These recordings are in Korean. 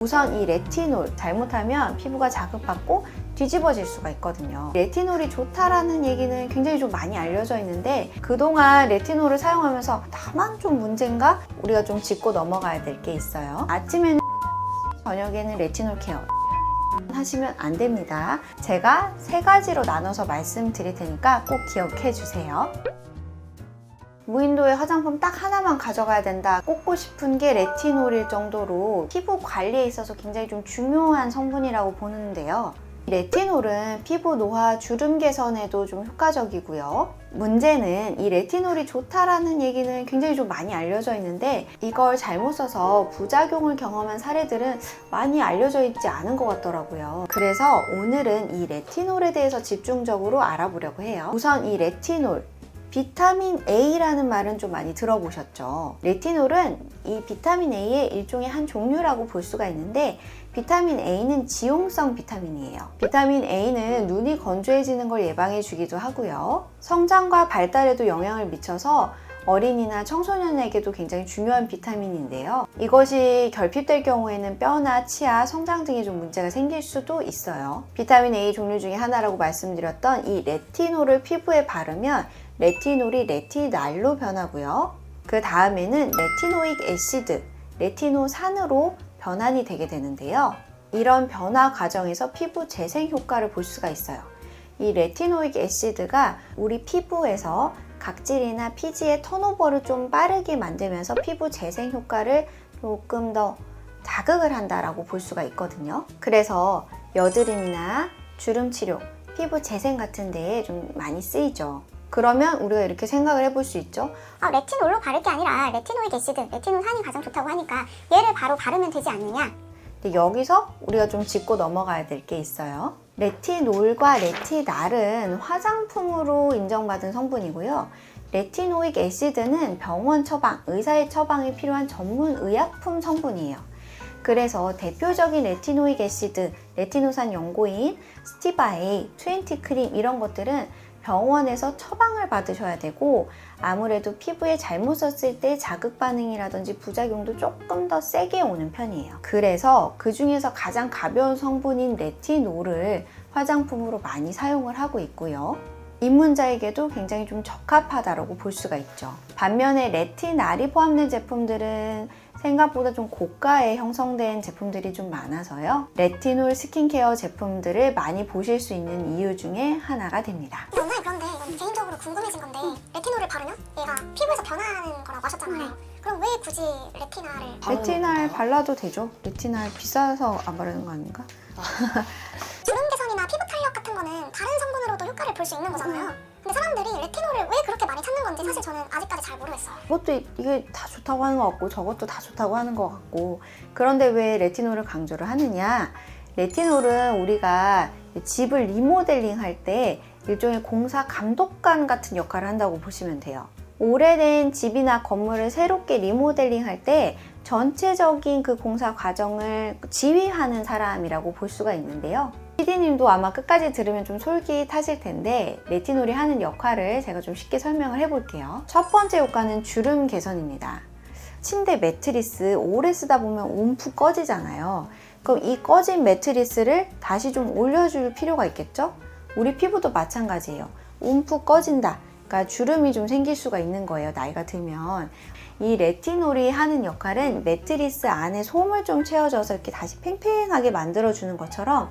우선 이 레티놀 잘못하면 피부가 자극받고 뒤집어질 수가 있거든요. 레티놀이 좋다라는 얘기는 굉장히 좀 많이 알려져 있는데 그동안 레티놀을 사용하면서 다만 좀 문제인가? 우리가 좀 짚고 넘어가야 될 게 있어요. 아침에는 저녁에는 레티놀 케어 하시면 안 됩니다. 제가 3가지로 나눠서 말씀드릴 테니까 꼭 기억해 주세요. 무인도에 화장품 딱 하나만 가져가야 된다, 꼽고 싶은 게 레티놀일 정도로 피부 관리에 있어서 굉장히 좀 중요한 성분이라고 보는데요. 레티놀은 피부 노화, 주름 개선에도 좀 효과적이고요. 문제는 이 레티놀이 좋다라는 얘기는 굉장히 좀 많이 알려져 있는데 이걸 잘못 써서 부작용을 경험한 사례들은 많이 알려져 있지 않은 것 같더라고요. 그래서 오늘은 이 레티놀에 대해서 집중적으로 알아보려고 해요. 우선 이 레티놀, 비타민 A라는 말은 좀 많이 들어보셨죠? 레티놀은 이 비타민 A의 일종의 한 종류라고 볼 수가 있는데 비타민 A는 지용성 비타민이에요. 비타민 A는 눈이 건조해지는 걸 예방해 주기도 하고요. 성장과 발달에도 영향을 미쳐서 어린이나 청소년에게도 굉장히 중요한 비타민인데요. 이것이 결핍될 경우에는 뼈나 치아, 성장 등에 좀 문제가 생길 수도 있어요. 비타민 A 종류 중에 하나라고 말씀드렸던 이 레티놀을 피부에 바르면 레티놀이 레티날로 변하고요. 그 다음에는 레티노익 애시드, 레티노산으로 변환이 되게 되는데요. 이런 변화 과정에서 피부 재생 효과를 볼 수가 있어요. 이 레티노익 애시드가 우리 피부에서 각질이나 피지의 턴오버를 좀 빠르게 만들면서 피부 재생 효과를 조금 더 자극을 한다라고 볼 수가 있거든요. 그래서 여드름이나 주름 치료, 피부 재생 같은 데에 좀 많이 쓰이죠. 그러면 우리가 이렇게 생각을 해볼 수 있죠. 레티놀로 바를 게 아니라 레티노익 애시드, 레티노산이 가장 좋다고 하니까 얘를 바로 바르면 되지 않느냐? 근데 여기서 우리가 좀 짚고 넘어가야 될 게 있어요. 레티놀과 레티날은 화장품으로 인정받은 성분이고요. 레티노익 애시드는 병원 처방, 의사의 처방이 필요한 전문 의약품 성분이에요. 그래서 대표적인 레티노익 애시드, 레티노산 연고인, 스티바에이, 20크림 이런 것들은 병원에서 처방을 받으셔야 되고 아무래도 피부에 잘못 썼을 때 자극 반응이라든지 부작용도 조금 더 세게 오는 편이에요. 그래서 그 중에서 가장 가벼운 성분인 레티놀을 화장품으로 많이 사용을 하고 있고요. 입문자에게도 굉장히 좀 적합하다고 볼 수가 있죠. 반면에 레티날이 포함된 제품들은 생각보다 좀 고가에 형성된 제품들이 좀 많아서요. 레티놀 스킨케어 제품들을 많이 보실 수 있는 이유 중에 하나가 됩니다. 원장님, 그런데 이건 개인적으로 궁금해진 건데 레티놀을 바르면 얘가 피부에서 변하는 거라고 하셨잖아요. 그럼 왜 굳이 레티날을 레티날 발라도 되죠. 레티날 비싸서 안 바르는 거 아닌가? 주름 개선이나 피부 탄력 같은 거는 다른 성분으로도 효과를 볼 수 있는 거잖아요. 근데 사람들이 레티놀을 왜 그렇게 많이 찾는 건지 사실 저는 아직까지 잘 모르겠어요. 이것도 이게 다 좋다고 하는 것 같고 저것도 다 좋다고 하는 것 같고 그런데 왜 레티놀을 강조를 하느냐? 레티놀은 우리가 집을 리모델링 할 때 일종의 공사 감독관 같은 역할을 한다고 보시면 돼요. 오래된 집이나 건물을 새롭게 리모델링 할 때 전체적인 그 공사 과정을 지휘하는 사람이라고 볼 수가 있는데요. PD님도 아마 끝까지 들으면 좀 솔깃하실 텐데 레티놀이 하는 역할을 제가 좀 쉽게 설명을 해볼게요. 첫 번째 효과는 주름 개선입니다. 침대 매트리스 오래 쓰다 보면 움푹 꺼지잖아요. 그럼 이 꺼진 매트리스를 다시 좀 올려줄 필요가 있겠죠? 우리 피부도 마찬가지예요. 움푹 꺼진다. 그러니까 주름이 좀 생길 수가 있는 거예요. 나이가 들면. 이 레티놀이 하는 역할은 매트리스 안에 솜을 좀 채워줘서 이렇게 다시 팽팽하게 만들어주는 것처럼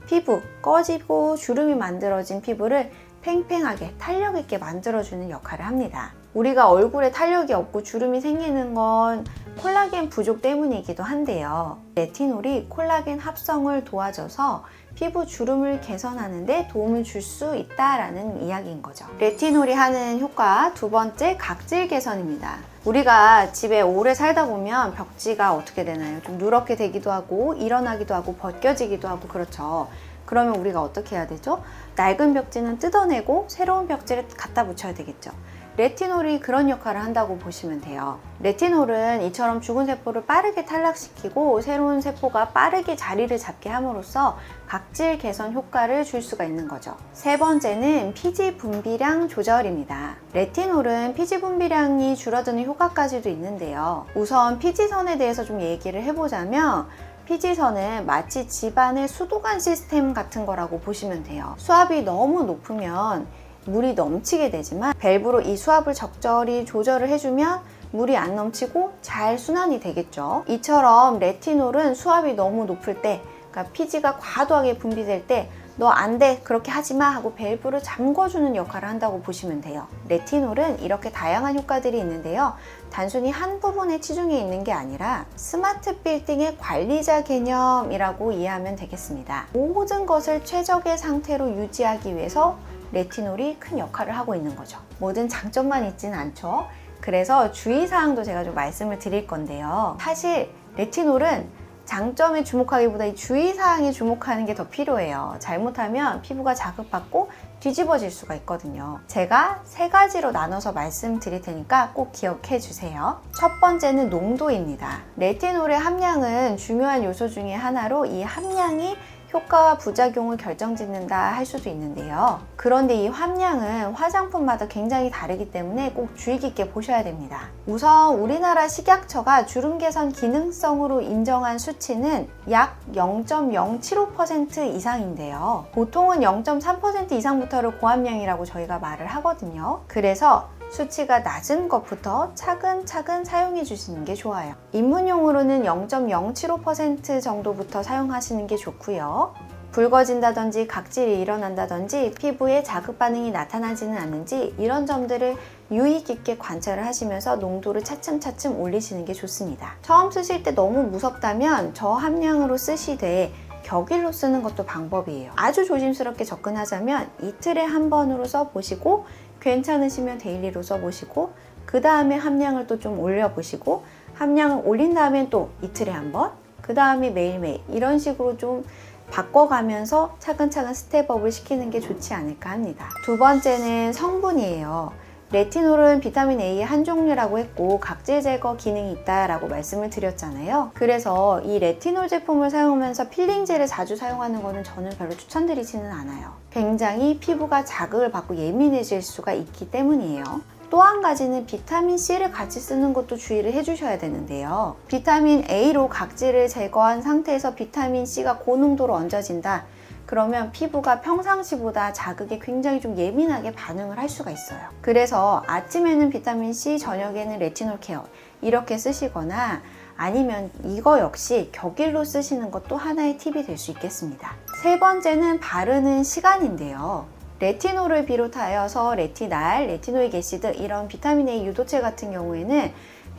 피부, 꺼지고 주름이 만들어진 피부를 팽팽하게 탄력 있게 만들어주는 역할을 합니다. 우리가 얼굴에 탄력이 없고 주름이 생기는 건 콜라겐 부족 때문이기도 한데요. 레티놀이 콜라겐 합성을 도와줘서 피부 주름을 개선하는 데 도움을 줄 수 있다라는 이야기인 거죠. 레티놀이 하는 효과 두 번째, 각질 개선입니다. 우리가 집에 오래 살다 보면 벽지가 어떻게 되나요? 좀 누렇게 되기도 하고 일어나기도 하고 벗겨지기도 하고 그렇죠. 그러면 우리가 어떻게 해야 되죠? 낡은 벽지는 뜯어내고 새로운 벽지를 갖다 붙여야 되겠죠. 레티놀이 그런 역할을 한다고 보시면 돼요. 레티놀은 이처럼 죽은 세포를 빠르게 탈락시키고 새로운 세포가 빠르게 자리를 잡게 함으로써 각질 개선 효과를 줄 수가 있는 거죠. 세 번째는 피지 분비량 조절입니다. 레티놀은 피지 분비량이 줄어드는 효과까지도 있는데요. 우선 피지선에 대해서 좀 얘기를 해보자면 피지선은 마치 집안의 수도관 시스템 같은 거라고 보시면 돼요. 수압이 너무 높으면 물이 넘치게 되지만 밸브로 이 수압을 적절히 조절을 해주면 물이 안 넘치고 잘 순환이 되겠죠. 이처럼 레티놀은 수압이 너무 높을 때, 그러니까 피지가 과도하게 분비될 때 너 안 돼, 그렇게 하지 마 하고 밸브를 잠궈주는 역할을 한다고 보시면 돼요. 레티놀은 이렇게 다양한 효과들이 있는데요. 단순히 한 부분에 치중해 있는 게 아니라 스마트 빌딩의 관리자 개념이라고 이해하면 되겠습니다. 모든 것을 최적의 상태로 유지하기 위해서 레티놀이 큰 역할을 하고 있는 거죠. 모든 장점만 있지는 않죠. 그래서 주의사항도 제가 좀 말씀을 드릴 건데요. 사실 레티놀은 장점에 주목하기보다 이 주의사항에 주목하는 게 더 필요해요. 잘못하면 피부가 자극받고 뒤집어질 수가 있거든요. 제가 3가지로 나눠서 말씀드릴 테니까 꼭 기억해 주세요. 첫 번째는 농도입니다. 레티놀의 함량은 중요한 요소 중에 하나로 이 함량이 효과와 부작용을 결정짓는다 할 수도 있는데요. 그런데 이 함량은 화장품마다 굉장히 다르기 때문에 꼭 주의 깊게 보셔야 됩니다. 우선 우리나라 식약처가 주름 개선 기능성으로 인정한 수치는 약 0.075% 이상인데요. 보통은 0.3% 이상부터를 고함량이라고 저희가 말을 하거든요. 그래서 수치가 낮은 것부터 차근차근 사용해 주시는 게 좋아요. 입문용으로는 0.075% 정도부터 사용하시는 게 좋고요. 붉어진다든지 각질이 일어난다든지 피부에 자극 반응이 나타나지는 않는지 이런 점들을 유의 깊게 관찰을 하시면서 농도를 차츰차츰 올리시는 게 좋습니다. 처음 쓰실 때 너무 무섭다면 저함량으로 쓰시되 격일로 쓰는 것도 방법이에요. 아주 조심스럽게 접근하자면 이틀에 한 번으로 써보시고 괜찮으시면 데일리로 써보시고 그 다음에 함량을 또 좀 올려보시고 함량을 올린 다음에 또 이틀에 한 번, 그 다음에 매일매일 이런 식으로 좀 바꿔가면서 차근차근 스텝업을 시키는 게 좋지 않을까 합니다. 두 번째는 성분이에요. 레티놀은 비타민 A의 한 종류라고 했고 각질 제거 기능이 있다라고 말씀을 드렸잖아요. 그래서 이 레티놀 제품을 사용하면서 필링젤을 자주 사용하는 거는 저는 별로 추천드리지는 않아요. 굉장히 피부가 자극을 받고 예민해질 수가 있기 때문이에요. 또 한 가지는 비타민 C를 같이 쓰는 것도 주의를 해주셔야 되는데요. 비타민 A로 각질을 제거한 상태에서 비타민 C가 고농도로 얹어진다. 그러면 피부가 평상시보다 자극에 굉장히 좀 예민하게 반응을 할 수가 있어요. 그래서 아침에는 비타민C, 저녁에는 레티놀 케어 이렇게 쓰시거나 아니면 이거 역시 격일로 쓰시는 것도 하나의 팁이 될 수 있겠습니다. 세 번째는 바르는 시간인데요. 레티놀을 비롯하여서 레티날, 레티노익 애시드 이런 비타민 A 유도체 같은 경우에는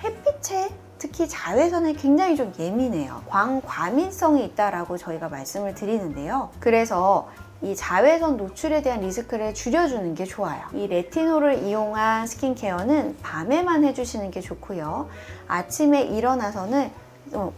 햇빛에 특히 자외선에 굉장히 좀 예민해요. 광과민성이 있다라고 저희가 말씀을 드리는데요. 그래서 이 자외선 노출에 대한 리스크를 줄여주는 게 좋아요. 이 레티놀을 이용한 스킨케어는 밤에만 해주시는 게 좋고요. 아침에 일어나서는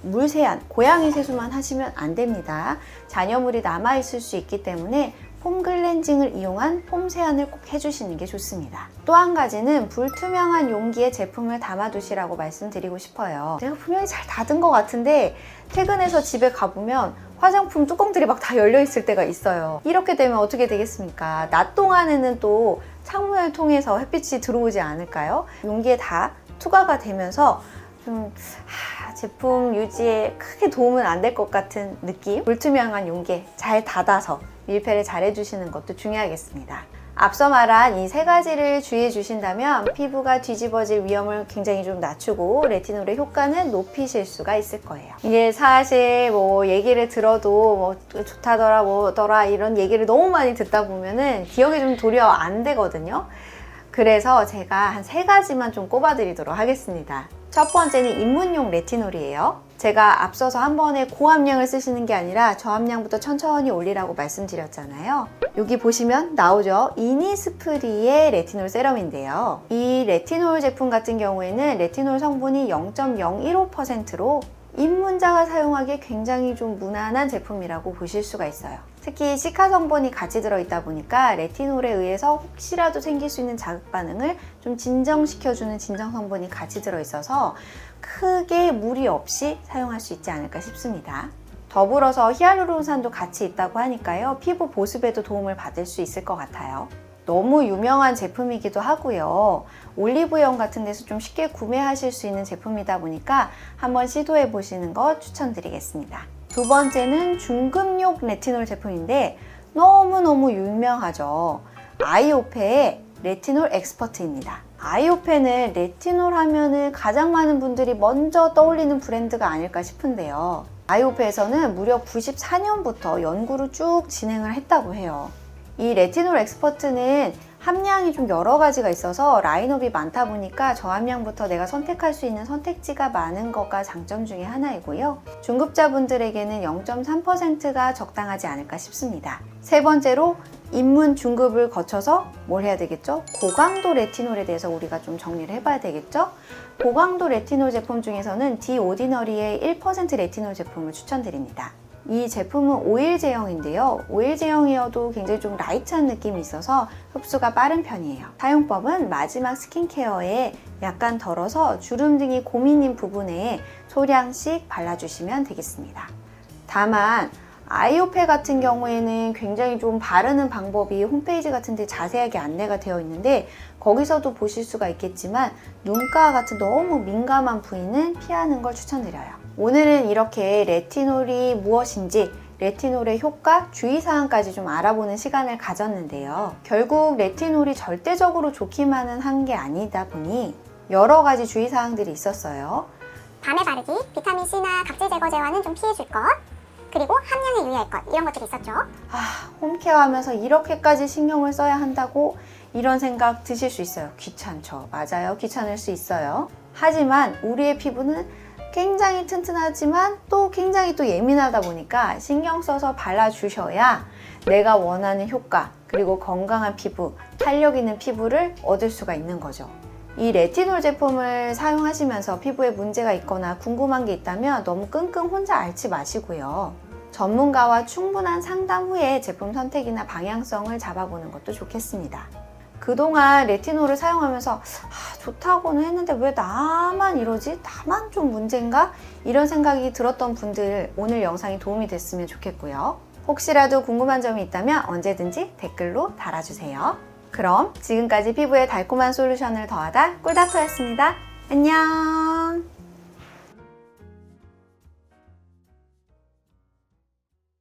물세안, 고양이 세수만 하시면 안 됩니다. 잔여물이 남아있을 수 있기 때문에 폼 클렌징을 이용한 폼 세안을 꼭 해주시는 게 좋습니다. 또 한 가지는 불투명한 용기에 제품을 담아두시라고 말씀드리고 싶어요. 제가 분명히 잘 닫은 것 같은데 퇴근해서 집에 가보면 화장품 뚜껑들이 막 다 열려있을 때가 있어요. 이렇게 되면 어떻게 되겠습니까? 낮 동안에는 또 창문을 통해서 햇빛이 들어오지 않을까요? 용기에 다 투과가 되면서 좀 제품 유지에 크게 도움은 안 될 것 같은 느낌? 불투명한 용기에 잘 닫아서 밀폐를 잘 해주시는 것도 중요하겠습니다. 앞서 말한 이 3가지를 주의해 주신다면 피부가 뒤집어질 위험을 굉장히 좀 낮추고 레티놀의 효과는 높이실 수가 있을 거예요. 이게 사실 뭐 얘기를 들어도 뭐 좋다더라 뭐더라 이런 얘기를 너무 많이 듣다 보면은 기억이 좀 도리어 안 되거든요. 그래서 제가 한 3가지만 좀 꼽아드리도록 하겠습니다. 첫 번째는 입문용 레티놀이에요. 제가 앞서서 한 번에 고함량을 쓰시는 게 아니라 저함량부터 천천히 올리라고 말씀드렸잖아요. 여기 보시면 나오죠. 이니스프리의 레티놀 세럼인데요. 이 레티놀 제품 같은 경우에는 레티놀 성분이 0.015%로 입문자가 사용하기에 굉장히 좀 무난한 제품이라고 보실 수가 있어요. 특히 시카 성분이 같이 들어있다 보니까 레티놀에 의해서 혹시라도 생길 수 있는 자극 반응을 좀 진정시켜주는 진정 성분이 같이 들어있어서 크게 무리 없이 사용할 수 있지 않을까 싶습니다. 더불어서 히알루론산도 같이 있다고 하니까요. 피부 보습에도 도움을 받을 수 있을 것 같아요. 너무 유명한 제품이기도 하고요. 올리브영 같은 데서 좀 쉽게 구매하실 수 있는 제품이다 보니까 한번 시도해 보시는 거 추천드리겠습니다. 두 번째는 중급용 레티놀 제품인데 너무너무 유명하죠. 아이오페의 레티놀 엑스퍼트입니다. 아이오페는 레티놀 하면은 가장 많은 분들이 먼저 떠올리는 브랜드가 아닐까 싶은데요. 아이오페에서는 무려 94년부터 연구를 쭉 진행을 했다고 해요. 이 레티놀 엑스퍼트는 함량이 좀 여러 가지가 있어서 라인업이 많다 보니까 저함량부터 내가 선택할 수 있는 선택지가 많은 거가 장점 중에 하나이고요. 중급자분들에게는 0.3%가 적당하지 않을까 싶습니다. 세 번째로 입문 중급을 거쳐서 뭘 해야 되겠죠? 고강도 레티놀에 대해서 우리가 좀 정리를 해봐야 되겠죠? 고강도 레티놀 제품 중에서는 디오디너리의 1% 레티놀 제품을 추천드립니다. 이 제품은 오일 제형인데요. 오일 제형이어도 굉장히 좀 라이트한 느낌이 있어서 흡수가 빠른 편이에요. 사용법은 마지막 스킨케어에 약간 덜어서 주름 등이 고민인 부분에 소량씩 발라주시면 되겠습니다. 다만 아이오페 같은 경우에는 굉장히 좀 바르는 방법이 홈페이지 같은 데 자세하게 안내가 되어 있는데 거기서도 보실 수가 있겠지만 눈가 같은 너무 민감한 부위는 피하는 걸 추천드려요. 오늘은 이렇게 레티놀이 무엇인지 레티놀의 효과, 주의사항까지 좀 알아보는 시간을 가졌는데요. 결국 레티놀이 절대적으로 좋기만은 한 게 아니다 보니 여러 가지 주의사항들이 있었어요. 밤에 바르기, 비타민C나 각질 제거제와는 좀 피해줄 것, 그리고 함량에 유의할 것, 이런 것들이 있었죠. 홈케어 하면서 이렇게까지 신경을 써야 한다고 이런 생각 드실 수 있어요. 귀찮죠. 맞아요. 귀찮을 수 있어요. 하지만 우리의 피부는 굉장히 튼튼하지만 또 굉장히 또 예민하다 보니까 신경 써서 발라주셔야 내가 원하는 효과, 그리고 건강한 피부, 탄력 있는 피부를 얻을 수가 있는 거죠. 이 레티놀 제품을 사용하시면서 피부에 문제가 있거나 궁금한 게 있다면 너무 끙끙 혼자 앓지 마시고요. 전문가와 충분한 상담 후에 제품 선택이나 방향성을 잡아보는 것도 좋겠습니다. 그동안 레티놀을 사용하면서 좋다고는 했는데 왜 나만 이러지? 나만 좀 문제인가? 이런 생각이 들었던 분들 오늘 영상이 도움이 됐으면 좋겠고요. 혹시라도 궁금한 점이 있다면 언제든지 댓글로 달아주세요. 그럼 지금까지 피부에 달콤한 솔루션을 더하다 꿀닥터였습니다. 안녕!